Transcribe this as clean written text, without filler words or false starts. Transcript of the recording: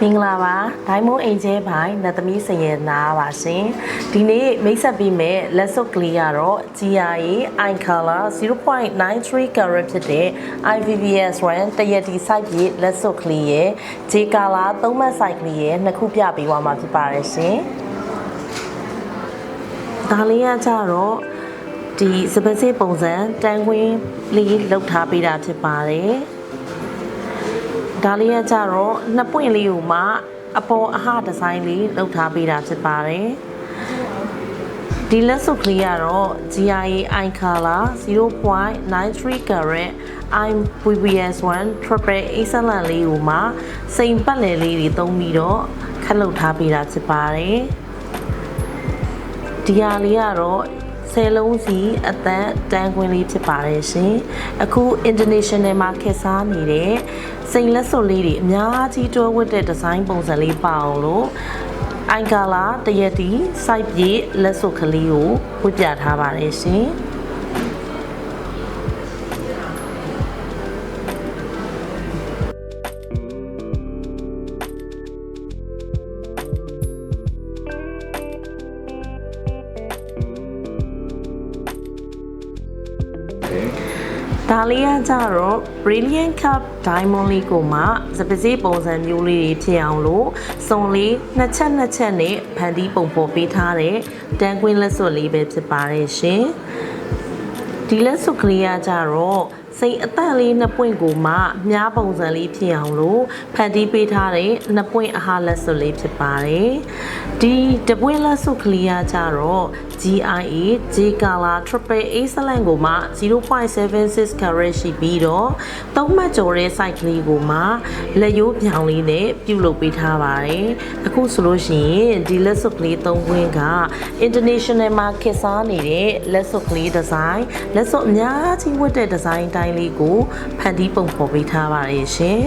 မင်္ဂလာပါဒိုင်းမုံအိမ်ကျဲပိုင်းနတ်သမီးစင်ရနာပါရှင်ဒီနေ့မိတ်ဆက်ပေးမယ်လက်စွပ်ကလေးကတော့ GRA Eye Color 0.93 carat ဖြစ်တဲ့ IVVS1 တရက်ဒီ site ပြည့်လက်စွပ်ကလေးရဲ့ J Color 3မှတ် site ကလေးရဲ့နှစ်ခုပြပေးသွားမှာဖြစ်ပါတယ်ရှင်ဒါလေးကကြတော့ဒီစပစေးပုံစံတန်ခွင်းလေးလောက်ထားပေးတာဖြစ်ပါတယ်ဒါလေးကကြတော့နှစ်ပွင့်လေးကိုမှအပေါ်အဟဒီဇိုင်းလေးလုပ်ထားပေးတာဖြစ်ပါတယ်ဒီလက်စွပ်ကလေးကတော့ GRA Eye Color 0.93 carat IVVS1 triple excellent လေးကိုမှစိန်ပတ်လည်လေးတွေသုံးပြီးတော့ခက်လုပ်ထားပေးတာဖြစ်ပါတယ်ဒီဟာလေးကတော့ဆယ်လုံးစီအတန်းတန်းခွင်းလေးဖြစ်ပါတယ်ရှင်အခု international မှာခက်စားနေတဲ့စိန်လက်စွပ်လေးတွေအများကြီးတွဲဝတ်တဲ့ဒီဇိုင်းပုံစံလေးပါအောင်လို့ Eye Color တရက်ဒီ site ပြည့်လက်စွပ်ကလေးကိုဝတ်ပြထားပါတယ်ရှင်ဒါလေးကကြတော့ Brilliant Cup Diamond လေးကိုမှစပစေးပုံစံမျိုးလေးတွေဖြစ်အောင်လို့စုံလေးနှစ်ချက်နဲ့ဖန်တီးပုံပေါ်ပေးထားတဲ့တန်ခွင်းလက်စွပ်လေးပဲဖြစ်ပါတယ်ရှင်ဒီလက်စွပ်ကလေးကကြတော့စိတ်အတန့်လေးနှစ်ပွင့်ကိုမှမြားပုံစံလေးဖြစ်အောင်လို့ဖန်တီးပေးထားတဲ့နှစ်ပွင့်အဟာလက်စွပ်လေးဖြစ်ပါတယ်ဒီတပွင့်လက်စွပ်ကလေးကကြတော့ GRA J Color triple excellent ကိုမှ0.76 carat ရှိပြီးတော့သုံးမှတ်ကျော်တဲ့ site ကလေးကိုမှလက်ရိုးပြောင်လေးနဲ့ပြုလုပ်ပေးထားပါတယ်အခုဆိုလို့ရှိရင်ဒီလက်စွပ်ကလေးသုံးခွင်းက international မှာခက်စားနေတဲ့လက်စွပ်ကလေးဒီဇိုင်းလက်စွပ်အများကြီးဝတ်တဲ့ဒီဇိုင်းတိုင်းလေးကိုဖန်တီးပုံဖော်ပေးထားပါတယ်ရှင်